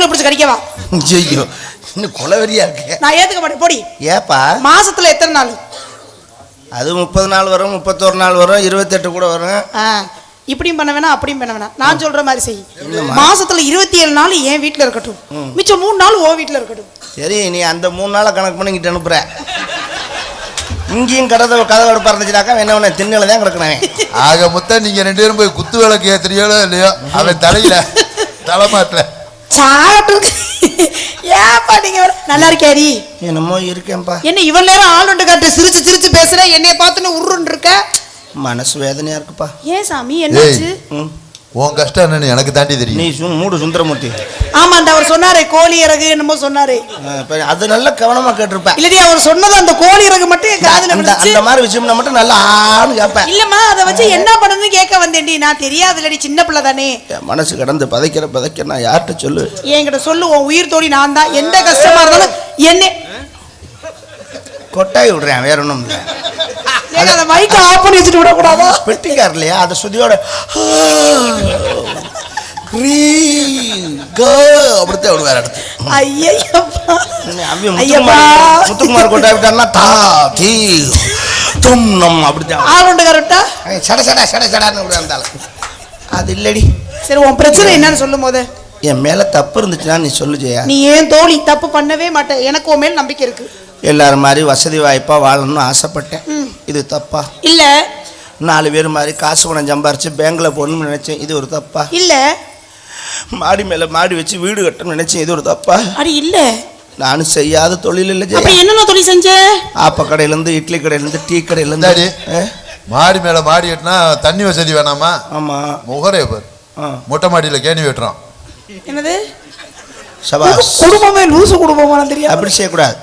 மூளை பிடிச்சி கடிக்கவா? ஐயோ இன்னும் கொலவெறியா இருக்கு. நான் ஏத்துக்க மாட்டேன் போடி. ஏப்பா மாசத்துல எத்தனை நாள்? அது 30 நாள் வரும், 31 நாள் வரும், 28 கூட வரும். இப்படியும் பண்ண வேணாம் அப்படியும் பண்ண வேணாம். நான் சொல்ற மாதிரி செய். மாசத்துல 27 நாள் என் வீட்டுல இருக்கட்டும், மிச்சம் 3 நாள் ஓ வீட்டுல இருக்கட்டும். சரி நீ அந்த 3 நாளை கணக்கு பண்ணிக்கிட்டு அனுப்புற. இங்கேயும் கதை அடுப்பா இருந்துச்சுனாக்கா என்ன ஒன்று திண்ணில தான் கிடக்குறேன். ஆக மொத்தம் நீங்க 2 பேரும் போய் குத்து விளக்கு ஏத்துறீங்களோ இல்லையோ அவன் தலையில தலைமாட்டல சாகட்டும். ஏப்பா நீங்க நல்லா இருக்கியாடி? என்னமோ இருக்கேன்ப்பா. என்ன இவ்வளவு நேரம் ஆளுண்டு காட்டு சிரிச்சு சிரிச்சு பேசுற, என்னைய பார்த்துன்னு உருன்னு இருக்க? மனசு வேதனையா இருக்குப்பா. ஏன் சாமி என்னாச்சு? உன் கஷ்டம் என்னன்னு எனக்கு தாண்டி தெரியும். நீ மூடு சுந்தரமூர்த்தி. ஆமா அந்த அவர் சொன்னாரு கோழி இறகு என்னமோ சொன்னாரு. அது நல்ல கவனமா கேட்டிருப்பேன். இல்லடி அவர் சொன்னது அந்த கோழி இறகு மட்டும் என் காதுல விழுந்துச்சு. அந்த மாதிரி விஷயம்னா மட்டும் நல்லா ஆன்னு கேட்பேன். இல்லம்மா அதை வச்சு என்ன பண்ணணும்னு கேட்க வந்தேன்டி. நான் தெரியாதுலடி, சின்ன பிள்ளை தானே. மனசு கடந்து பதைக்கிற நான் யார்கிட்ட சொல்லு? என்கிட்ட சொல்லு. உன் உயிர் தோழி நான் தான். எந்த கஷ்டமா இருந்தாலும் என்ன கொட்டாய் விடுறேன், வேற ஒண்ணும் இல்லை. அந்த மைக்க ஆஃப் பண்ணி வச்சுட்டு விட கூடாதா? பெட்டிக்கார் இல்லையா, அதை சுதியோட அப்படித்தான் விடுவார் அடுத்து. முத்துக்குமார் கொட்டாய் விட்டாருன்னா தா தீ தும் நம் அப்படித்தான் ஆளுண்டு கரெக்டா சட சட சட சடான்னு விடுறாரு. அது இல்லடி. சரி உன் பிரச்சனை என்னன்னு சொல்லும் போது. என் மேல தப்பு இருந்துச்சுன்னா நீ சொல்லு ஜெயா. நீ ஏன் தோழி தப்பு பண்ணவே மாட்டேன். எனக்கு உன் மேல் நம்பிக்கை இருக்கு. எல்லாரும் மாதிரி வசதி வாய்ப்பா வாழணும்னு ஆசைப்பட்டேன். இது தப்பா? இல்ல. 4 பேர் மாதிரி காசு பணம் சம்பாரிச்சு பேங்க்ல போடணும்னு நினைச்சேன். இது ஒரு தப்பா? இல்ல. மாடி மேல மாடி வச்சு வீடு கட்டணும்னு நினைச்சேன். இது ஒரு தப்பா? அடி இல்ல. நானும் செய்யாத தொழில் இல்லை ஜெயா. அப்ப என்னென்ன தொழில் செஞ்ச? ஆப்ப கடையில இருந்து, இட்லி கடையில இருந்து, டீ கடையில இருந்து. மாடி மேல மாடி வெட்டினா தண்ணி வசதி வேணாமா? ஆமா. முகரே பார், மொட்டை மாடியில கேணி வெட்டுறோம். என்னது சபாஸ். குடும்பமே லூசு குடும்பமா தெரியும். அப்படி செய்யக்கூடாது.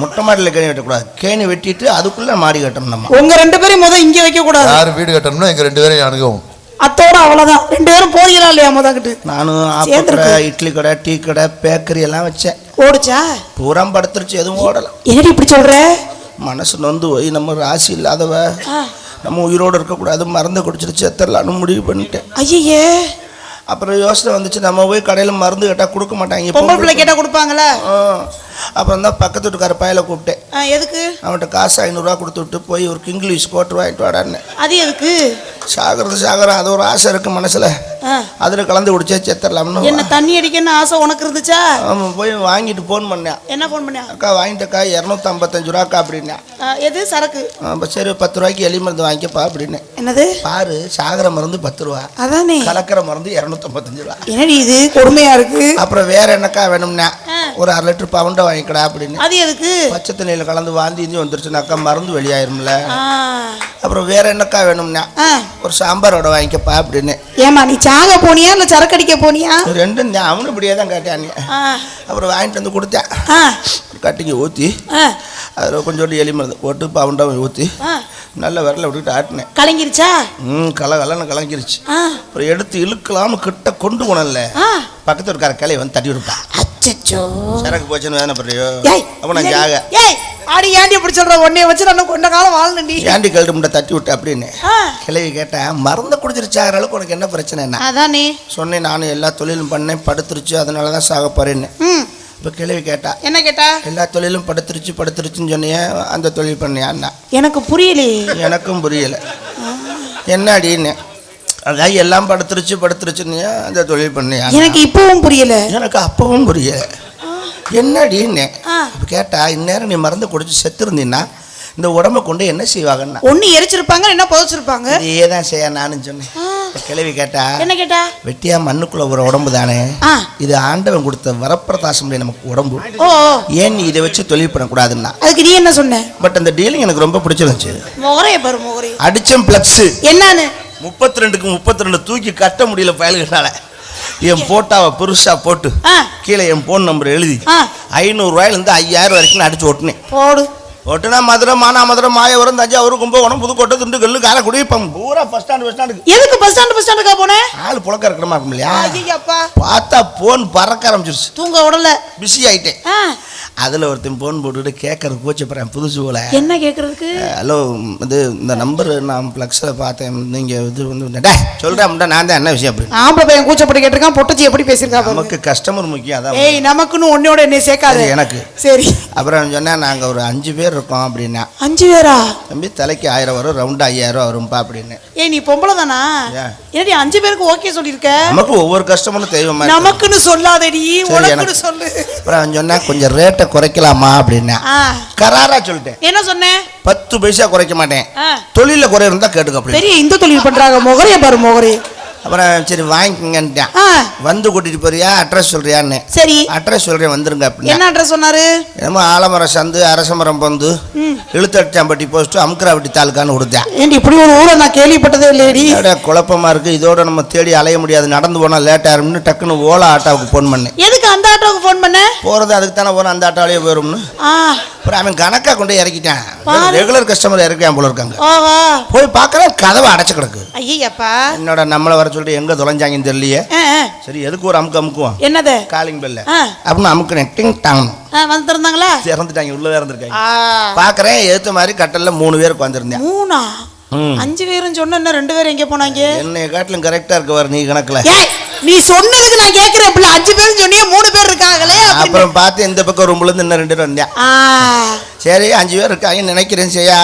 மொட்டை மாடியில் கேணி வெட்டக்கூடாது. கேணி வெட்டிட்டு அதுக்குள்ள மாடி கட்டணும். நம்ம உங்க 2 பேரும் முத இங்க வைக்க கூடாது. யாரு வீடு கட்டணும்னா எங்க 2 பேரையும் அணுகவும். அத்தோட அவ்வளவுதான். 2 பேரும் போறீங்களா இல்லையா முதக்கிட்டு? நானும் ஆப்பக்கடை, இட்லி கடை, டீ கடை, பேக்கரி எல்லாம் வச்சேன். ஓடுச்சா? பூரா படுத்துருச்சு, எதுவும் ஓடலாம். என்னடி இப்படி சொல்ற? மனசு நொந்து போய் நம்ம ராசி இல்லாதவ, நம்ம உயிரோடு இருக்கக்கூடாது, மருந்து குடிச்சிருச்சு செத்துடலான்னு முடிவு பண்ணிட்டேன். ஐயே. அப்புறம் யோசனை வந்துச்சு, நம்ம போய் கடையில் மருந்து கேட்டால் கொடுக்க மாட்டாங்க. பொம்பளை பிள்ளை கேட்டால் கொடுப்பாங்களா? அப்புறம் தான் பக்கத்து வீட்டுக்கார பையில கூப்பிட்டேன். எதுக்கு? அவன்கிட்ட காசு 500 ரூபா கொடுத்து விட்டு போய் ஒரு இங்கிலீஷ் கோட்டு வாங்கிட்டு வாடான்னு. அது எதுக்கு? சாகரம் அது ஒரு ஆசை இருக்கு மனசுல. அதில் கலந்து குடிச்சா செத்துடலாம்னு. என்ன தண்ணி அடிக்கன்னு ஆசை உனக்கு இருந்துச்சா? ஆமாம். போய் வாங்கிட்டு ஃபோன் பண்ணேன். என்ன ஃபோன் பண்ணேன்? அக்கா வாங்கிட்டக்கா 255 ரூபாக்கா அப்படின்னா. எது சரக்கு? சரி 10 ரூபாய்க்கு எலி மருந்து வாங்கிக்கப்பா அப்படின்னு. என்னது? பாரு, சாகர மருந்து 10 ரூபா, அதானே கலக்கிற மருந்து 255 ரூபா. என்னடி இது கொடுமையா இருக்கு. அப்புறம் வேற என்னக்கா வேணும்னா ஒரு 1/2 லிட்டர் பவுண்டை வாங்கிக்கடா அப்படின்னு. அது எதுக்கு? பச்சை தண்ணியில் கலந்து வாந்தி வந்துருச்சுனாக்கா மருந்து வெளியாயிரும்ல. அப்புறம் வேற என்னக்கா வேணும்னா ஒரு சாம்பாரோட வாங்கிக்கப்பா அப்படின்னு. ஏமா நீ சாக போனியா இல்ல சரக்கு அடிக்க போனியா? ரெண்டும் அவனு இப்படியே தான் கேட்டாங்க. அப்புறம் வாங்கிட்டு வந்து கொடுத்தேன். கட்டிங்க ஊற்றி அதில் கொஞ்சோண்டு எலி மருந்து போட்டு பவுண்டாவை ஊற்றி நல்ல விரல விட்டுட்டு ஆட்டினேன். கலங்கிருச்சா? கலன்னு கலங்கிருச்சு. அப்புறம் எடுத்து இழுக்கலாம கிட்ட கொண்டு போனல பக்கத்து இருக்கார கிளையை வந்து தட்டி விடுப்பான். சரக்கு போச்சுன்னு வேணா பண்றியோ? அப்ப நான் ஜாக ஆடி ஏண்டி இப்படி சொல்ற? உன்னைய வச்சு நான் கொஞ்ச காலம் வாழணும்டி. ஏண்டி கழுட்டு முட்டை தட்டி விட்டு அப்படின்னு கிளவி கேட்டேன். மறந்து குடிச்சிருச்சாகிற அளவுக்கு உனக்கு என்ன பிரச்சனை? என்ன அதானே சொன்னேன். நானும் எல்லா தொழிலும் பண்ணேன், படுத்துருச்சு, அதனாலதான் சாக போறேன்னு. இப்போ கிளவி கேட்டா. என்ன கேட்டா? எல்லா தொழிலும் படுத்துருச்சுன்னு சொன்னிய, அந்த தொழில் பண்ணியான்னா? எனக்கு புரியலையே. எனக்கும் புரியல. என்ன அப்படின்னு அதான் எல்லாம் படுத்துருச்சுன்னு அந்த தொழில் பண்ணியா? எனக்கு இப்பவும் புரியல. எனக்கு அப்பவும் புரியல. என்னடின்னு கேட்டா, இந்நேரம் நீ மருந்து குடிச்சு செத்து இருந்தீன்னா இந்த உடம்பை கொண்டு என்ன செய்வாங்கன்னா? ஒன்னு எரிச்சிருப்பாங்க, என்ன புதைச்சிருப்பாங்க. இதே தான் செய்ய நானும் சொன்னேன். கிளவி கேட்டா. என்ன கேட்டா? வெட்டியா மண்ணுக்குள்ள ஒரு உடம்பு தானே, இது ஆண்டவன் கொடுத்த வரப்பிரதாசம் நமக்கு உடம்பு. ஏன் நீ இதை வச்சு தொழில் பண்ணக்கூடாதுன்னா? அதுக்கு நீ என்ன சொன்ன? பட் அந்த டீலிங் எனக்கு ரொம்ப பிடிச்சிருந்துச்சு. அடிச்சம் பிளக்ஸ் என்னன்னு 32க்கு 32 தூக்கி கட்ட முடியல பயல்களால. என் போட்டாவை பெருசா போட்டு கீழே என் போன் நம்பர் எழுதி 500 ரூபாயிலிருந்து 5000 வரைக்கும் அடிச்சு ஓட்டுனேன். ஓட்டுனா மதுரை, மானாமதுரை, மாயவரம், தஞ்சாவூர், கும்பகோணம், புதுக்கோட்டை, திண்டுக்கல், காரைக்குடி, பூரா பஸ் ஸ்டாண்டுக்கு. எதுக்கு பஸ் ஸ்டாண்டுக்கா போனேன்? ஆள் புழக்க இருக்கிறமா இருக்கும் இல்லையா? பார்த்தா போன் பறக்க ஆரம்பிச்சிருச்சு. தூங்க உடல பிஸி ஆயிட்டேன். அதில் ஒருத்தன் ஃபோன் போட்டுட்டு கேட்கறது கூச்சப்படுறேன் புதுசு போல. என்ன கேட்கறதுக்கு? ஹலோ, இது இந்த நம்பர் நான் ப்ளக்ஸில் பார்த்தேன், நீங்கள் இது வந்து சொல்கிறேன் நான் தான் என்ன விஷயம் அப்படின்னு. ஆம்பளை பையன் கூச்சப்பட்டு கேட்டிருக்கான், பொட்டச்சி எப்படி பேசியிருக்கா? நமக்கு கஸ்டமர் முக்கியம். அதான் ஏய், நமக்குன்னு ஒன்னோட என்ன சேர்க்காது எனக்கு. சரி. அப்புறம் சொன்னேன் நாங்கள் ஒரு 5 பேர் இருக்கோம் அப்படின்னா. 5 பேரா? தம்பி தலைக்கு 1000 வரும், ரவுண்டு 5000 வரும்பா அப்படின்னு. ஏய், நீ பொம்பளை தானா? என்னடி 5 பேருக்கு ஓகே சொல்லியிருக்க? நமக்கு ஒவ்வொரு கஸ்டமரும் தெய்வமா. நமக்குன்னு சொல்லாதடி, உனக்குன்னு சொல்லு. அப்புறம் சொன்னா கொஞ்சம் ரேட்டை குறைக்கலாமா அப்படின்னா. கராரா சொல்லிட்டேன். என்ன சொன்னேன்? 10 பைசா குறைக்க மாட்டேன், தொழில குறை இருந்தா கேட்டுக்க. அப்படி பெரிய இந்த தொழில் பண்றாங்க, முகரைய பாரு முகரைய. அப்புறம் சரி வாங்கிக்கங்கன்ட்டேன். வந்து கூட்டிட்டு போறியா, அட்ரஸ் சொல்றியான்னு. சரி அட்ரஸ் சொல்றேன், வந்துருங்க அப்படின்னு. என்ன அட்ரஸ் சொன்னாரு? என்னமோ ஆலமரம் சந்து, அரசமரம் பொந்து, இழுத்தடிச்சாம்பட்டி போஸ்ட், அமுக்கராவட்டி தாலுக்கான்னு கொடுத்தேன். ஏண்டி இப்படி ஒரு ஊரை நான் கேள்விப்பட்டதே இல்லையடி. குழப்பமா இருக்கு, இதோட நம்ம தேடி அலைய முடியாது, நடந்து போனா லேட் ஆயிரும்னு டக்குன்னு ஓலா ஆட்டோவுக்கு போன் பண்ணேன். எதுக்கு அந்த ஆட்டோவுக்கு போன் பண்ண? போறது அதுக்கு தானே போறோம், அந்த ஆட்டோவிலேயே போயிரும்னு. அப்புறம் அவன் கணக்கா கொண்டு இறக்கிட்டான். ரெகுலர் கஸ்டமர் இறக்கான் போல இருக்காங்க. போய் பார்க்கறேன், கதவை அடைச்சு கிடக்கு. ஐயப்பா, என்னோட நம்மளை வர சொல்லிட்டு எங்க தொலைஞ்சாங்கன்னு தெரியலையே. சரி எதுக்கு ஒரு அமுக்குவோம். என்னது? காலிங் பெல்ல அப்படின்னு அமுக்குறேன். டிங் டாங் வந்து திறந்தாங்களா? திறந்துட்டாங்க, உள்ள இறந்துருக்காங்க. பாக்குறேன் ஏத்த மாதிரி கட்டல்ல 3 பேர் உட்காந்துருந்தேன். 5 பேரும் சொன்ன 2 பேர் எங்க போனாங்க? என்னை காட்டிலும் கரெக்டா இருக்கு வர நீ கணக்குல. நீ சொன்னதுக்கு நான் கேக்குறேன், 5 பேரும் சொன்னியே 3 பேர் இருக்காங்களே. அப்புறம் பார்த்து இந்த பக்கம் ரூம்ல இருந்து இன்னும் 2 பேர் வந்தேன். சரி 5 பேர் இருக்காங்கன்னு நினைக்கிறேன். செய்யா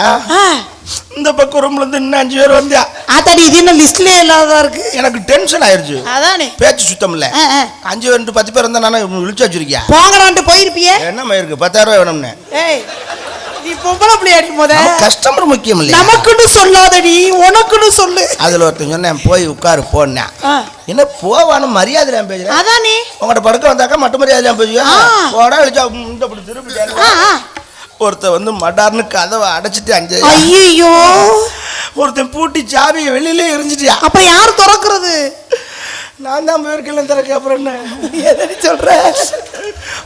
இந்த பக்கம் ரூம்ல இருந்து இன்னும் 5 பேர் வந்தா. அதாடி இது இன்னும் லிஸ்ட்லயே இல்லாததா இருக்கு. எனக்கு டென்ஷன் ஆயிருச்சு. அதானே பேச்சு சுத்தம் இல்ல. 5 பேர் 10 பேர் இருந்தா நானே விழிச்சு வச்சிருக்கியா? போங்கடான்ட்டு போயிருப்பியே. என்ன இருக்கு 10,000 ரூபாய் வேணும்னு. ஏய் நீ பொம்பளை பிள்ளை அடி போத. கஸ்டமர் முக்கியம் இல்ல. நமக்குன்னு சொல்லாதடி, உனக்குன்னு சொல்லு. அதுல ஒருத்தன் சொன்னேன் போய் உட்காரு போன்னா. என்ன போவானு மரியாதை பேசுறேன். அதானே உங்கள்ட்ட படுக்க வந்தாக்கா மட்டும் மரியாதை பேசுவேன். போடா விழிச்சா இந்த அப்படி திருப்பி. ஒருத்தன் வந்து மடார்னு கதவை அடைச்சிட்டு அங்கே. ஐயோ ஒருத்தன் பூட்டி சாவியை வெளியிலே எரிஞ்சிட்டியா. அப்ப யார் திறக்கிறது? நான் தான் போயிருக்கேன் திறக்க. அப்புறம் என்ன எதடி சொல்ற?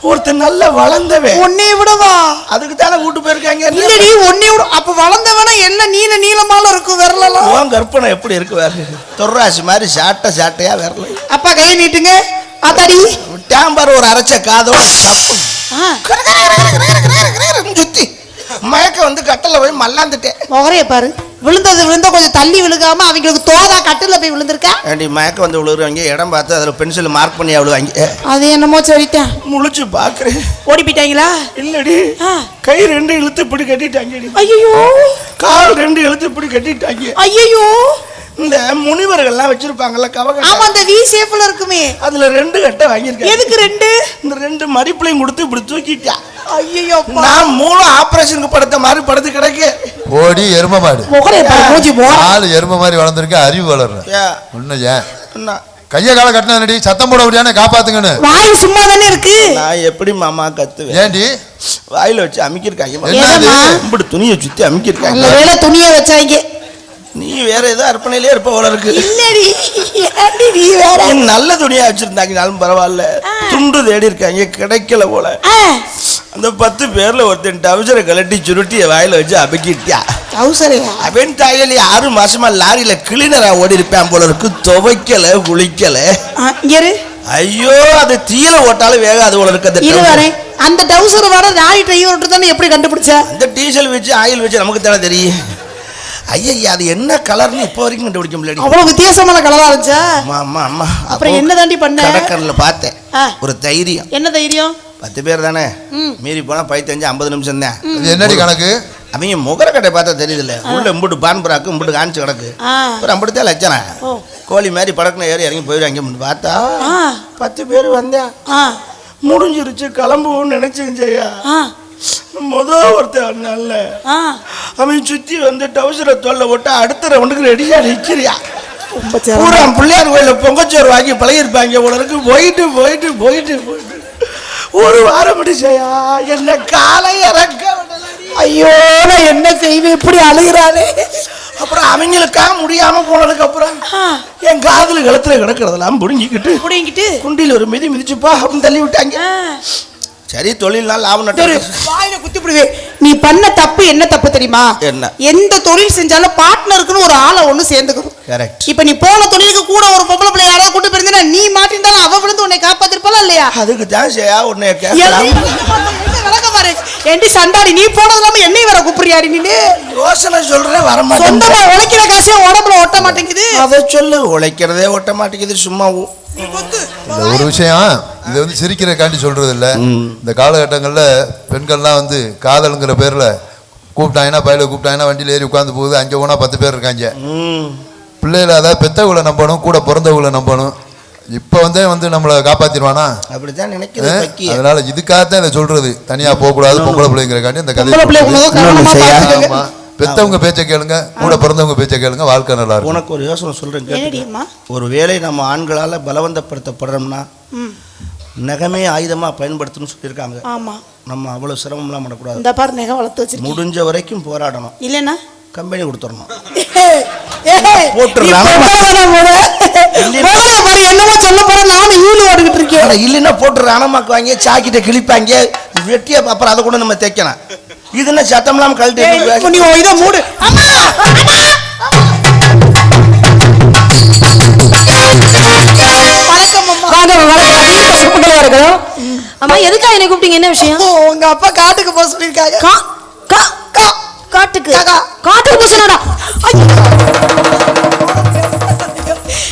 ஒருத்தன் நல்ல வளர்ந்தவன். உன்னை விடவா? அதுக்கு தானே கூட்டு போயிருக்காங்க. இல்லடி உன்னை விட. அப்ப வளர்ந்தவனா எல்லாம் நீல நீளமால இருக்கும் விரலாம். உன் கற்பனை எப்படி இருக்கு வேற? தொர்ராசி மாதிரி சாட்டையா விரல. அப்பா கை நீட்டுங்க. அத்தாடி விட்டாம்பார் ஒரு அரைச்ச காதோட சுத்தி மயக்க வந்து கட்டல போய் மல்லாந்துட்டேன். முகரைய பாரு, விழுந்தா கொஞ்சம் தள்ளி விழுகாம அவங்களுக்கு தோதா கட்டில போய் விழுந்திருக்கா. ஏண்டி மயக்க வந்து விழுகுறாங்க, இடம் பார்த்து அதில் பென்சில் மார்க் பண்ணி விழுவாங்க. அது என்னமோ சொல்லிட்டேன். முழிச்சு பாக்குறேன். ஓடி போயிட்டாங்களா? இல்லடி, கை 2 இழுத்து இப்படி கட்டிட்டாங்க. ஐயோ கால் 2 இழுத்து இப்படி கட்டிட்டாங்க. ஐயோ இந்த முனிவர்கள்லாம் வச்சிருப்பாங்கல்ல கவகம். ஆமா அந்த வி ஷேப்ல இருக்குமே, அதுல 2 கட்டை வாங்கியிருக்கேன். எதுக்கு 2? இந்த 2 மடிப்புலையும் கொடுத்து இப்படி தூக்கிட்டா. ஐயோ நான் மூளை ஆபரேஷனுக்கு படுத்த மாதிரி படுத்து கிடக்கு. ஓடி எரும மாடு ஆளு எரும மாதிரி வளர்ந்துருக்கு, அறிவு வளர்ற ஒண்ணு. ஏன் கைய கால கட்டினடி சத்தம் போட முடியாத காப்பாத்துங்கன்னு. வாய் சும்மா தானே இருக்கு. நான் எப்படி மாமா கத்துவேன்? ஏண்டி வாயில வச்சு அமுக்கிருக்காங்க. துணியை சுத்தி அமுக்கிருக்காங்க. துணியை வச்சாங்க. நீ வேற ஏதோ அர்ப்பணையிலே இருப்ப போல இருக்கு. இல்லடி நீ வேற நல்ல துணியா வச்சிருந்தாங்கனாலும் பரவாயில்ல, துண்டு தேடி இருக்காங்க கிடைக்கல போல. அந்த 10 பேர்ல ஒருத்தன் டவுசரை கலட்டி சுருட்டி வாயில வச்சு அபக்கிட்டியா. அவன் தாயலி 6 மாசமா லாரியில கிளீனரா ஓடி இருப்பான் போல இருக்கு. துவைக்கல குளிக்கல. ஐயோ அது தீயில ஓட்டாலும் வேகாது போல இருக்கு. அந்த டவுசர் வர லாரி டிரைவர் தானே எப்படி கண்டுபிடிச்ச? அந்த டீசல் வச்சு ஆயில் வச்சு நமக்கு தானே தெரியும். ஐயா அது என்ன கலர்னு இப்போ வரைக்கும் கண்டுபிடிக்க முடியல. அவ்வளவு வித்தியாசமான கலரா இருந்துச்சா? அம்மா அப்புறம் என்ன தாண்டி பண்ண? கடற்கரையில் பார்த்தேன் ஒரு தைரியம். என்ன தைரியம்? 10 பேர் தானே, மீறி போனா 15-50 நிமிஷம் தான். என்னடி கணக்கு? அவங்க முகரக்கட்டை பார்த்தா தெரியுதுல்ல, உள்ள இம்புட்டு பான்புறாக்கு இம்புட்டு காணிச்சு கிடக்கு. அப்புறம் அம்புட்டுதான் லட்சணம். கோழி மாதிரி படக்குன்னு ஏறி இறங்கி போயிடுவாங்க. பார்த்தா 10 பேர் வந்தேன். முடிஞ்சிருச்சு கிளம்புவோம்னு நினைச்சேன். ஒருத்தன் நல்ல அவன் சுத்தி வந்து டவுசரை தோல்ல போட்டு அடுத்த ரவுண்டுக்கு ரெடியா நிக்கிறியா. பிள்ளையார் கோயில பொங்கச்சோறு வாங்கி பழகிருப்பாங்க உனக்கு. போயிட்டு போயிட்டு போயிட்டு போயிட்டு ஒரு வாரம் முடிச்சையா என்ன காலை இறக்க. ஐயோ நான் என்ன செய்வேன், இப்படி அழுகிறானே. அப்புறம் அவங்களுக்காக முடியாம போனதுக்கு அப்புறம் என் காதல் கழுத்துல கிடக்கிறதெல்லாம் புடுங்கிக்கிட்டு குண்டியில் ஒரு மிதி மிதிச்சுப்பா அப்படின்னு தள்ளி விட்டாங்க. சரி தொழில் நாள் லாபம் வாயில குத்தி விடுவே. நீ பண்ண தப்பு என்ன தப்பு தெரியுமா? என்ன? எந்த தொழில் செஞ்சாலும் பார்ட்னருக்குன்னு ஒரு ஆளை ஒண்ணு சேர்ந்துக்கணும். கரெக்ட். இப்ப நீ போன தொழிலுக்கு கூட ஒரு பொம்பளை பிள்ளை யாராவது கூட்டு போயிருந்தா நீ மாட்டிருந்தாலும் அவ விழுந்து உன்னை காப்பாத்திருப்பாளா இல்லையா? அதுக்கு தான் உன்னை ஏண்டி சண்டாடி நீ போனது இல்லாம என்னை வேற கூப்பிடுறியாடி நீ? யோசனை சொல்றேன் வர மாட்டேன். சொந்தமா உழைக்கிற காசே உடம்புல ஒட்ட மாட்டேங்குது. அதை சொல்லு. உழைக்கிறதே ஒட்ட மாட்டேங்குது சும்மா. இந்த ஒரு விஷயம் இதை வந்து சிரிக்கிறக்காண்டி சொல்றது இல்ல. இந்த காலகட்டங்களில் பெண்கள்லாம் வந்து காதலுங்கிற பேர்ல கூப்பிட்டாங்கன்னா பயில கூப்பிட்டாங்கன்னா வண்டியில் ஏறி உட்காந்து போகுது. அங்கே போனால் 10 பேர் இருக்காங்க. பிள்ளைகளை அதாவது பெத்தவங்களை நம்பணும், கூட பிறந்தவங்களை நம்பணும். இப்போ வந்து நம்மளை காப்பாத்திடுவானா? அப்படித்தான் நினைக்கிறேன். அதனால இதுக்காகத்தான் இதை சொல்றது. தனியா போகக்கூடாது பொம்பளை பிள்ளைங்கிறக்காண்டி இந்த கதை. பெத்தவங்க பேச்ச கேளுங்க, கூட பிறந்தவங்க பேச்ச கேளுங்க, வாழ்க்கை நல்லா இருக்கும். உனக்கு ஒரு யோசனை சொல்றேன். ஒரு வேளை நம்ம ஆண்களால பலவந்தப்படுத்தப்படுறோம்னா நகமே ஆயுதமா பயன்படுத்தணும்னு சொல்லியிருக்காங்க. ஆமா, நம்ம அவ்வளவு சிரமம்லாம் பண்ணக்கூடாது. இந்த பாரு நகம் வளர்த்து வச்சிருக்கீங்க. முடிஞ்ச வரைக்கும் போராடணும். இல்லைன்னா கம்பெனி கொடுத்துடணும். என்னமோ சொல்ல போற நானும் ஈடு ஓடிக்கிட்டு இருக்கேன். இல்லைன்னா போட்டு ரணமாக்கு வாங்கி சாக்கிட்ட கிழிப்பாங்க வெட்டியா. அப்புறம் அதை கூட நம்ம தைக்கணும். இது என்ன சத்தம் இல்லாம கழட்டி இதை மூடு. அம்மா எதுக்கா என்ன கூப்பிட்டீங்க? என்ன விஷயம்? உங்க அப்பா காட்டுக்கு போக சொல்லிருக்காங்க. காட்டுக்கு போக சொன்னடா.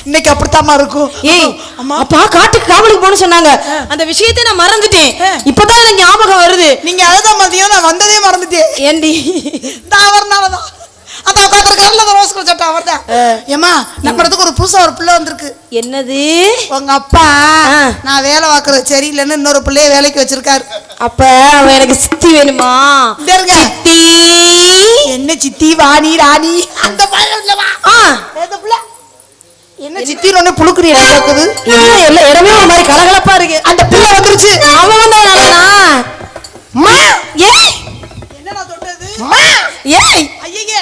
இன்னைக்கு அப்படித்தாமா இருக்கும். ஏய் அப்பா காட்டுக்கு காவலுக்கு போன்னு சொன்னாங்க. அந்த விஷயத்தை நான் மறந்துட்டேன். இப்பதான் எனக்கு ஞாபகம் வருது. நீங்க அழுத மதியம் நான் வந்ததே மறந்துட்டேன். ஏண்டி? நான் வரனாலதான் அந்த உட்காந்துருக்காருல அந்த ரோஸ் சட்டை அவர் தான். ஏமா நம்ம இடத்துக்கு ஒரு புதுசா ஒரு பிள்ளை வந்திருக்கு. என்னது? உங்க அப்பா நான் வேலை பார்க்கறது சரியில்லைன்னு இன்னொரு பிள்ளைய வேலைக்கு வச்சிருக்காரு. அப்ப அவன் எனக்கு சித்தி வேணுமா? சித்தி என்ன சித்தி வாணி ராணி அந்த என்ன சித்தின்னு ஒண்ணு புழுக்குறீ நடக்குது. எல்லா இடமே ஒரு மாதிரி கலகலப்பா இருக்கு. அந்த பிள்ளை வந்துருச்சு. அவன் வந்தா என்னடா தொட்டது? ஏய் ஐயே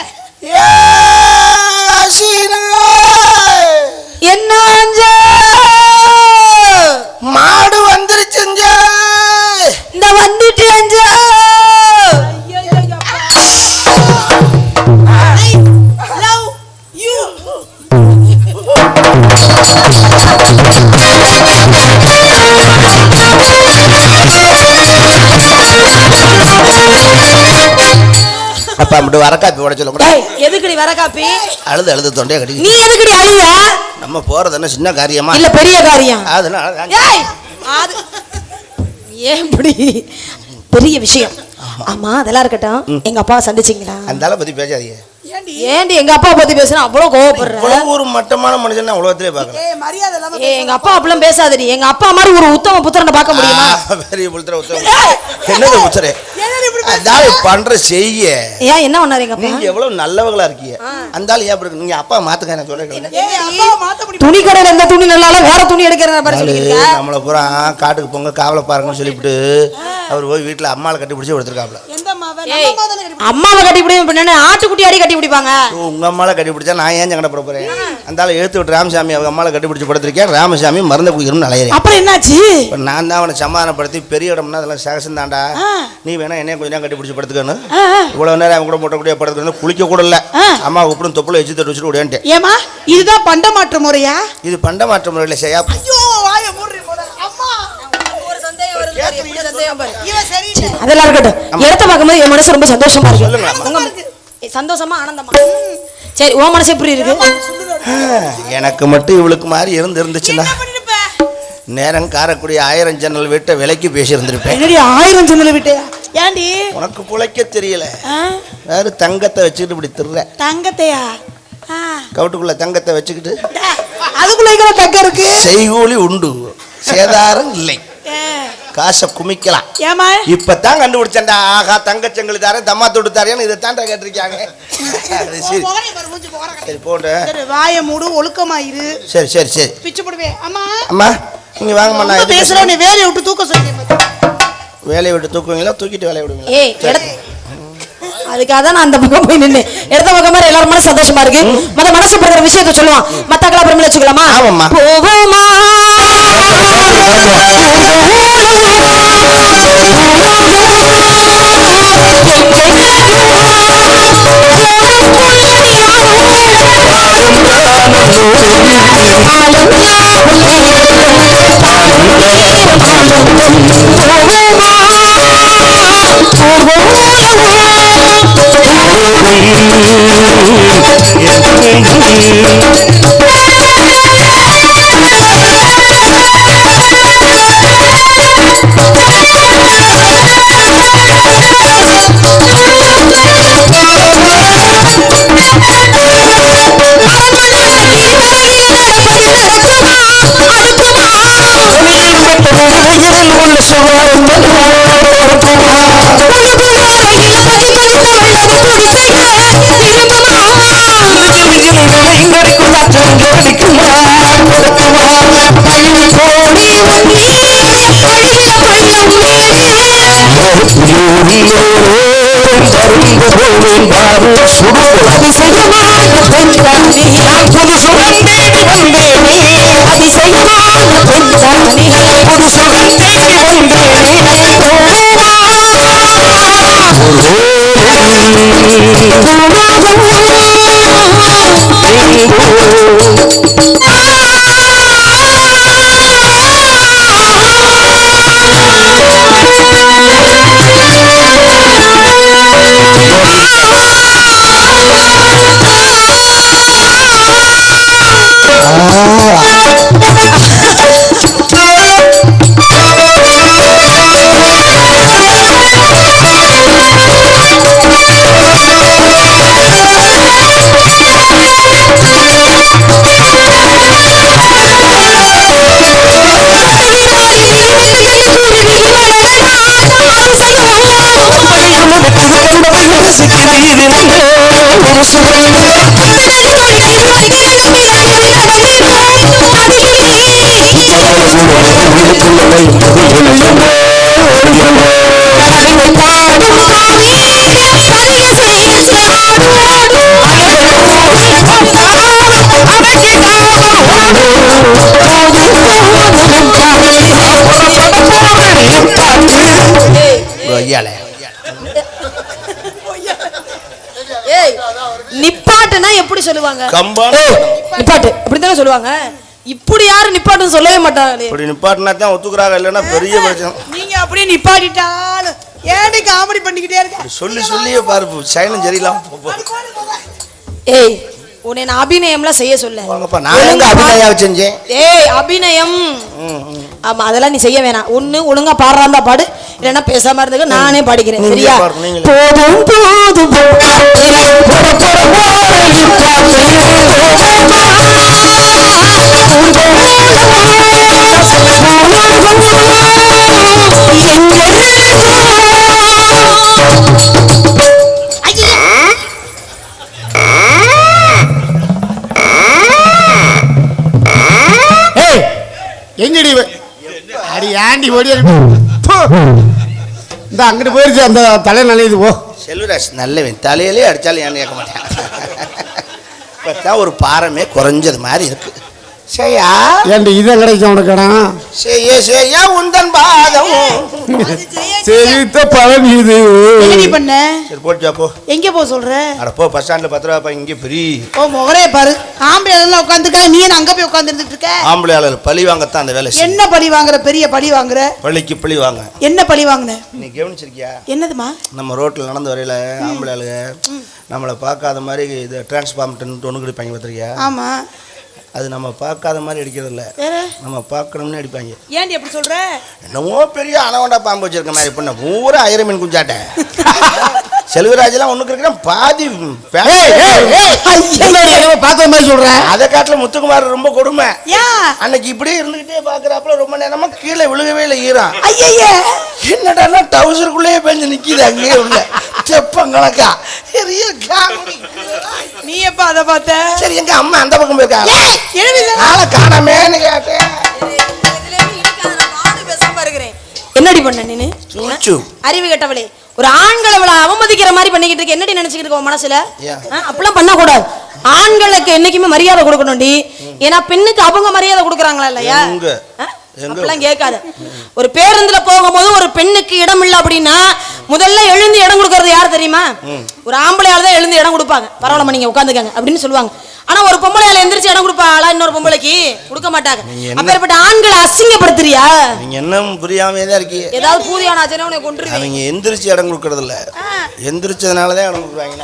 என்ன மாடு வந்துருச்சுங்க. இந்த வந்துட்டு அப்பா மட்டும் வரக்காப்பி உட சொல்ல. எதுக்குடி வரக்காப்பி? அழுது அழுது தொண்டையை கட்டி. நீ எதுக்குடி அழுத? நம்ம போறது என்ன சின்ன காரியமா இல்ல பெரிய காரியம். அதனால ஏன் பெரிய விஷயம். ஆமா அதெல்லாம் இருக்கட்டும். எங்க அப்பாவை சந்திச்சீங்களா? அந்த பத்தி பேசாதீங்க. ஏண்டி எங்க அப்பா பத்தி பேசுனா அவ்வளவு கோவப்படுற? ஒரு மட்டமான மனுஷன் உலகத்திலே பார்க்கல. எங்க அப்பா அப்படிலாம் பேசாதடி. எங்க அப்பா மாதிரி ஒரு உத்தம புத்திரனை பார்க்க முடியுமா? பெரிய புத்திர உத்தம என்னது புத்திரே? பண்ற செய்ய ஏன் என்ன பண்ணாரு எங்க அப்பா? நீங்க எவ்வளவு நல்லவங்களா இருக்கீங்க. அந்த ஆள் ஏன் அப்படி நீங்க அப்பா மாத்துங்க நான் சொல்றேன். துணி கடையில எந்த துணி நல்லால வேற துணி எடுக்கிறத பாரு சொல்லிருக்கீங்க. நம்மள பூரா காட்டுக்கு போங்க காவல பாருங்கன்னு சொல்லிவிட்டு அவர் போய் வீட்டுல அம்மாவை கட்டி பிடிச்சி எடுத்துருக்காப்ல. அம்மாவை கட்டி பிடிப்பா ஆட்டுக்குட்டி அடி கட்டி பிடிப்பாங்க. உங்க அம்மாவை கட்டி பிடிச்சா நான் ஏன் சங்கட போட போறேன்? அந்த ஆள் எழுத்து விட்டு ராமசாமி அவங்க அம்மாவை கட்டி பிடிச்சி படுத்திருக்கேன். ராமசாமி மருந்து குடிக்கணும்னு அலையிறேன். அப்புறம் என்னாச்சு? நான் தான் அவனை சமாதானப்படுத்தி பெரிய இடம்னா அதெல்லாம் சகசம் தாண்டா. நீ வேணா என்ன கொஞ்சம் நேரம் கட்டி பிடிச்சி படுத்துக்கணும். இவ்வளவு நேரம் அவன் கூட மூட்டை கூடிய படுத்துக்கணும். குளிக்க கூட இல்ல. அம்மா உப்புடும் தொப்புல எச்சு தட்டு வச்சுட்டு ஓடியான்ட்டேன். ஏமா இதுதான் பண்ட மாற்ற முறையா? இது பண்ட மாற்ற முறையில செய்யா. அதெல்லாம் இருக்கட்டும். இடத்த பார்க்கும்போது என் மனசு ரொம்ப சந்தோஷமா இருக்கு. சந்தோஷமா ஆனந்தமா? சரி உன் மனசு எப்படி இருக்கு? எனக்கு மட்டும் இவளுக்கு மாதிரி இருந்துச்சுன்னா நேரம் காரக்கூடிய 1000 ஜன்னல் வீட்டை விலைக்கு பேசி இருந்திருப்பேன். 1000 ஜன்னல் வீட்டையா? ஏண்டி உனக்கு குலைக்க தெரியல. வேறு தங்கத்தை வச்சுக்கிட்டு இப்படி திருற. தங்கத்தையா? கவுட்டுக்குள்ள தங்கத்தை வச்சுக்கிட்டு அதுக்குள்ள தங்கம் இருக்கு. செய்கூலி உண்டு சேதாரம் இல்லை. காசை குமிக்கலாம். இப்பதான் கண்டுபிடிச்சேன்டா. ஆகா தங்கச்செங்கல் தாரேன் தம்மா தொட்டு தாரேன்னு இதை தாண்டா கேட்டிருக்காங்க. சரி போட்டு வாய மூடு ஒழுக்கமாயிரு. சரி சரி சரி பிச்சு போடுவே. அம்மா அம்மா நீங்க வாங்கம்மா. நான் பேசுறேன். நீ வேலையை விட்டு தூக்க சொல்றீங்க. வேலையை விட்டு தூக்குவீங்களா தூக்கிட்டு வேலையை விடுவீங்களா? அதுக்காக தான் நான் அந்த பக்கம் போய் நின்று இடத்த பக்கம் மாதிரி எல்லாரும் மனசு சந்தோஷமா இருக்கு. மனசு படுற விஷயத்த சொல்லுவான். மத்தாக்களா அப்புறம் வச்சுக்கலாமா? ஆமாம்மா. போவோமா போவோமா நிப்பாட்டுனா எப்படி சொல்லுவாங்க? நிப்பாட்டு அப்படித்தானே சொல்லுவாங்க. இப்படி யாரும் நிப்பாட்டுன்னு சொல்லவே மாட்டாங்க. இப்படி நிப்பாட்டினா தான் ஒத்துக்குறாங்க, இல்லைன்னா பெரிய பிரச்சனை. நீங்க அப்படியே நிப்பாட்டிட்டாலும் ஏடி காமெடி பண்ணிக்கிட்டே இருக்க. சொல்லி சொல்லியே பாரு, சைனும் சரியில்லாம போ. ஏய், உன்னை நான் அபிநயம்லாம் செய்ய சொல்ல. நான் எங்க அபிநயம் செஞ்சேன்? ஏய், அபிநயம். ஆமா, அதெல்லாம் நீ செய்ய வேணாம். ஒண்ணு ஒழுங்கா பாடுறாந்தா பாடு, இல்லைன்னா பேசாம இருந்துக்க, நானே பாடிக்கிறேன். சரியா? போதும் போதும் எங்கடி அடி ஆண்டி ஓடி இந்த அங்கிட்டு போயிருச்சு அந்த தலை நல்லது. போ செல்வராஜ் நல்லவன், தலையிலே அடித்தாலும் ஏன்னு கேட்க மாட்டேன். இப்போதான் ஒரு பாரமே குறைஞ்சது மாதிரி இருக்கு. செய்யா ஏன்டி இதை கிடைக்கும் உனக்கடா? செய்ய செய்ய உந்தன் பாதம் செழித்த பழம் இது. என்னடி பண்ண? சரி போட்டு போ. எங்க போ சொல்ற? அட போ, பஸ் ஸ்டாண்ட்ல 10 ரூபா இங்கே ஃப்ரீ. ஓ முகரே பாரு, ஆம்பளை எல்லாம் உட்காந்துருக்கா, நீ அங்க போய் உட்காந்துருந்துட்டு இருக்க. ஆம்பளை ஆளு பழி வாங்கத்தான் அந்த வேலை. என்ன பழி வாங்குற? பெரிய பழி வாங்குற? பழிக்கு பழி வாங்க. என்ன பழி வாங்குன? நீ கவனிச்சிருக்கியா? என்னதுமா? நம்ம ரோட்டில் நடந்து வரையில ஆம்பளை ஆளுங்க நம்மளை பார்க்காத மாதிரி இது டிரான்ஸ்ஃபார்மர்ட்டு ஒன்று கிடைப்பாங்க, பார்த்துருக்கியா? ஆமா. அது நம்ம பார்க்காத மாதிரி அடிக்கிறது இல்லை, நம்ம பார்க்கணும்னு அடிப்பாங்க. ஏன்டி எப்படி சொல்ற? என்னமோ பெரிய அனவண்டா பாம்பு வச்சிருக்க மாதிரி பண்ண பூரா 1000 மீன் குஞ்சாட்டேன். செல்வராஜெல்லாம் ஒண்ணுக்கு இருக்கிற பாதி பார்த்த மாதிரி சொல்றேன். அதை காட்டுல முத்துக்குமார் ரொம்ப கொடுமை. அன்னைக்கு இப்படியே இருந்துகிட்டே பாக்குறாப்புல ரொம்ப நேரமா கீழே விழுகவே இல்லை, ஈரம். என்னடா டவுசருக்குள்ளேயே பெஞ்சு நிக்கிது அங்கேயே உள்ள செப்பங்கணக்கா. நீ எப்ப அதை பார்த்த? சரி, எங்க அம்மா அந்த பக்கம் போயிருக்காங்க, ஆளை காணாமேன்னு கேட்டேன். என்னடி பண்ண நீனு? அறிவு கெட்டவளே, ஒரு ஆண்களை அவமதிக்கிற மாதிரி பண்ணிக்கிட்டு இருக்க. என்னடி நினைச்சுக்கிட்டு இருக்க மனசுல? அப்படிலாம் பண்ண கூடாது. ஆண்களுக்கு என்னைக்குமே மரியாதை கொடுக்கணும்டி. ஏன்னா பெண்ணுக்கு அவங்க மரியாதை கொடுக்குறாங்களா இல்லையா? அப்படிலாம் கேட்காத. ஒரு பேருந்துல போகும்போது ஒரு பெண்ணுக்கு இடம் இல்லை அப்படின்னா முதல்ல எழுந்து இடம் கொடுக்கறது யார் தெரியுமா? ஒரு ஆம்பளையால தான் எழுந்து இடம் கொடுப்பாங்க. பரவாயில்ல, நீங்க உட்காந்துக்காங்க அப்படின்னு சொல்லுவாங்க. ஆனா ஒரு பொம்பளையால எந்திரிச்சு இடம் கொடுப்பாங்களா? இன்னொரு பொம்பளைக்கு கொடுக்க மாட்டாங்க. அப்பேற்பட்ட ஆண்களை அசிங்கப்படுத்துறியா? நீங்க என்ன புரியாமே தான் இருக்கீங்க. ஏதாவது பூதியான ஆச்சரியம் உன்னை கொன்றுவேன். அவங்க எந்திரிச்சு இடம் கொடுக்கறது இல்ல, எந்திரிச்சதுனாலதான் இடம் கொடுக்குறாங்க.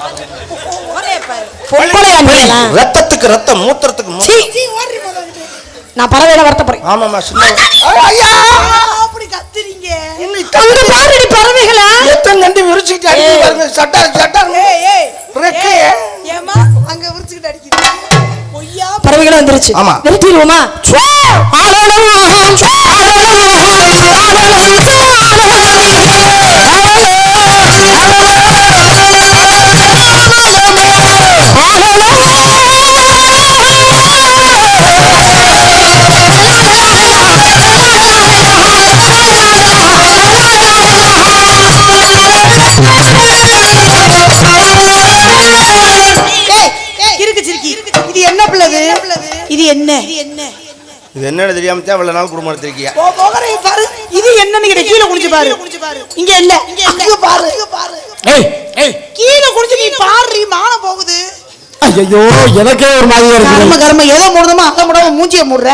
ரத்தத்துக்கு ரத்தம், மூத்திரத்துக்கு நான் பறவையில வருத்தப்படுறேன். ஆமாமா. அப்படி கத்துறீங்க. அங்க பாருடி பறவைகளா எத்தனை கண்டு விரிச்சுக்கிட்டு அடிச்சு பாருங்க. சட்டார் ரெக்கையே ஏமா அங்க விரிச்சுக்கிட்டு அடிக்கிறீங்க. பொய்யா பறவைகளா வந்துருச்சு. ஆமா. நிறுத்திடுவோமா? இது என்ன பிள்ளது? இது என்ன? இது என்னன்னு தெரியாம அவ்வளவு நாள் குடும்பம் எடுத்திருக்கியா? பாரு இது என்னன்னு கிட்ட கீழே குடிச்சு பாரு. இங்க இல்ல, இங்க பாரு. கீழே குடிச்சு நீ பாரு, மானம் போகுது. ஐயோ எனக்கே ஒரு மாதிரி இருக்கு. கர்ம எதை மூடுதமா அதை மூடாம மூஞ்சிய மூடுற.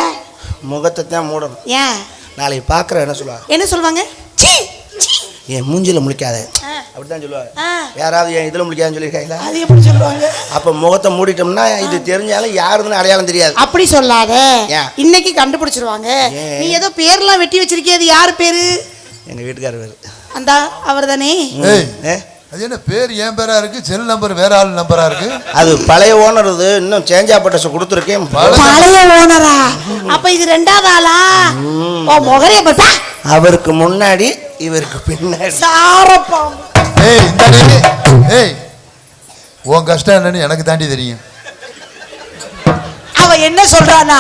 முகத்தை தான் மூடணும். ஏன் நாளைக்கு பாக்குற என்ன சொல்லுவாங்க? என்ன சொல்லுவாங்க? என் மூஞ்சில முழிக்காத அப்படித்தான் சொல்லுவாங்க. யாராவது என் இதுல முழிக்காதுன்னு சொல்லியிருக்காங்களா? அது எப்படி சொல்லுவாங்க? அப்ப முகத்தை மூடிட்டோம்னா இது தெரிஞ்சாலும் யாருன்னு அடையாளம் தெரியாது. அப்படி சொல்லாத, இன்னைக்கு கண்டுபிடிச்சிருவாங்க. நீ ஏதோ பேர்லாம் வெட்டி வச்சிருக்கிய, அது யார் பேரு? எங்க வீட்டுக்காரர் பேரு. அந்த அவர் தானே. அது என்ன பேர் என் பேரா இருக்கு, செல் நம்பர் வேற ஆள் நம்பரா இருக்கு? அது பழைய ஓனர். இது இன்னும் சேஞ்ச் ஆப்பட்ட கொடுத்துருக்கேன். பழைய ஓனரா? அப்ப இது ரெண்டாவது ஆளா? முகரே பார்த்தா அவருக்கு முன்னாடி இவருக்கு பின்னாடி. சாரப்பாம்பு. உன் கஷ்டம் என்னன்னு எனக்கு தாண்டி தெரியும். அவ என்ன சொல்றானா?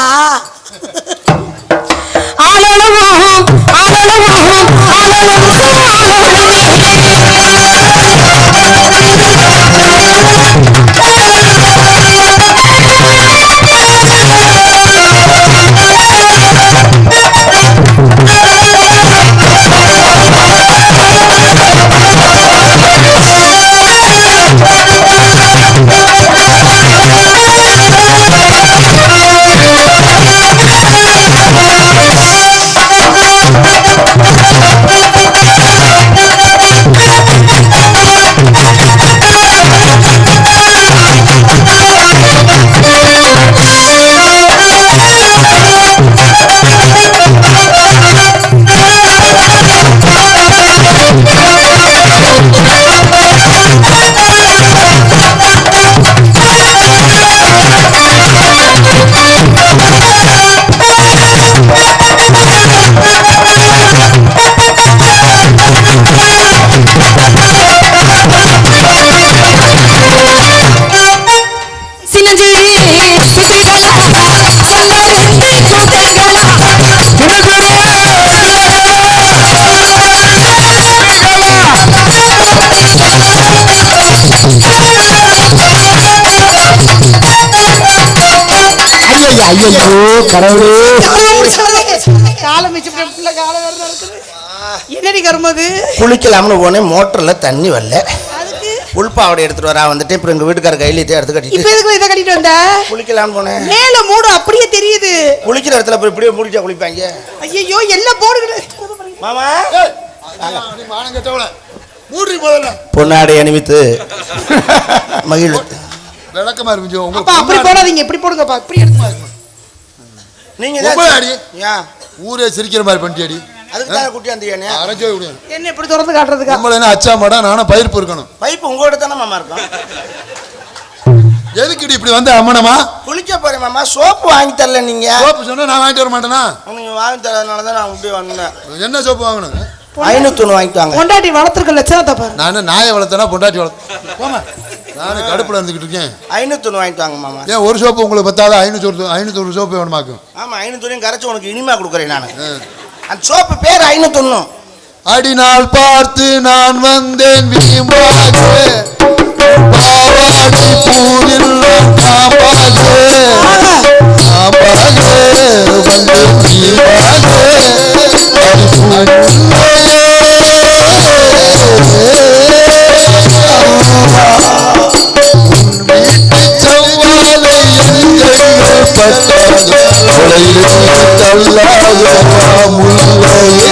என்னடி கர்மது? குளிக்கலாம்னு போனேன், மோட்டர்ல தண்ணி வரல. உள்பாவடை எடுத்துட்டு வரா வந்துட்டு இப்ப எங்க வீட்டுக்கார கையில எடுத்து கட்டிட்டு. இப்ப எதுக்கு இத கட்டிட்டு வந்த? குளிக்கலாம்னு போனேன். மேல மூடு அப்படியே தெரியுது. குளிக்கிற இடத்துல போய் இப்படியே மூடிட்டா குளிப்பாங்க. ஐயோ எல்லாம் போடுங்க மாமா. நீ மானம் கெட்டவள மூடி போதல. பொன்னாடை அணிவித்து மகிழ் விளக்கமா இருக்கு. அப்ப அப்படி போடாதீங்க, இப்படி போடுங்கப்பா. இப்படி எடுத்து நீங்க அடி. ஊரே சிரிக்கிற மாதிரி பண்ணிட்டியடி. அதுக்கு தான் குட்டி வந்தீங்க. அரஞ்சே விடுங்க. என்ன இப்படி திறந்து காட்டுறதுக்கு? நம்மள என்ன அச்சா மாடா? நானும் பைப்பு இருக்கணும். பைப்பு உங்களோட தானே மாமா இருக்கும். எதுக்கு இப்படி வந்து அம்மனமா? குளிக்க போறேன் மாமா. சோப்பு வாங்கி தரல நீங்க. சோப்பு சொன்னா நான் வாங்கிட்டு வர மாட்டேனா? நீங்க வாங்கி தரதுனால தான் நான் இப்படி வந்தேன். என்ன சோப்பு வாங்கணும்? 501 வாங்கிட்டு வாங்க. பொண்டாட்டி வளர்த்துருக்க லட்சணத்தை பாரு. நான் நாயை வளர்த்தனா பொண்டாட்டி வளர்த்து போமா. நானே கடுப்புல இருந்துகிட்டு இருக்கேன். 501 வாங்கிட்டு வாங்க மாமா. ஏன் ஒரு சோப்பு உங்களுக்கு பத்தாத? 501 சோப்பு வேணுமாக்கும். ஆமா 501 கரைச்சு உனக்கு இனிமா கொடுக்குறேன் நான். அந்த சோப்பு பேர் 501. அடிநாள் பார்த்து நான் வந்தேன் வீம்பாக, பாவாடி பூவில் காம்பாக, காம்பாக வந்து வீம்பாக செவ்வாலை எங்கள் பட்டாது தள்ளாத முல்லையே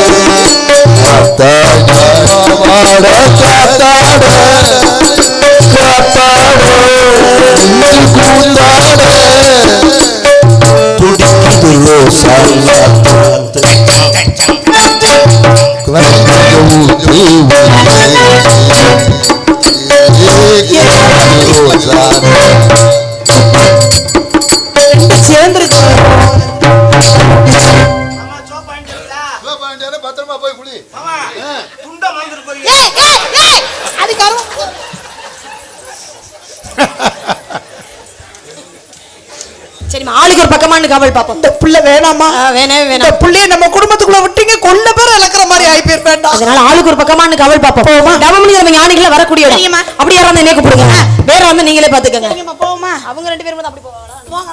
காத்தாட காத்தாட காத்தாட துடிக்குது ரோசா சேர்ந்துருச்சு. பத்திரமா போய் குளி. அது கரும். சரிம்மா, ஆளுக்கு ஒரு பக்கமானு காவல் பாப்போம். இந்த புள்ள வேணாமா? வேணவே இந்த வேணாம். புள்ளைய நம்ம குடும்பத்துக்குள்ள விட்டீங்க, கொல்ல பேர் இழக்கிற மாதிரி ஆகி போயிரு. வேண்டாம். அதனால ஆளுக்கு ஒரு பக்கமானு காவல் பாப்போம். போமா. தவமணி நம்ம ஞானிகளை வரக்கூடிய இடம். சரிம்மா. அப்படி யாராவது என்னைய கூப்பிடுங்க. வேற வந்து நீங்களே பாத்துக்கங்க. சரிம்மா, போமா. அவங்க 2 பேரும் வந்து அப்படி போவாங்களா? போங்க.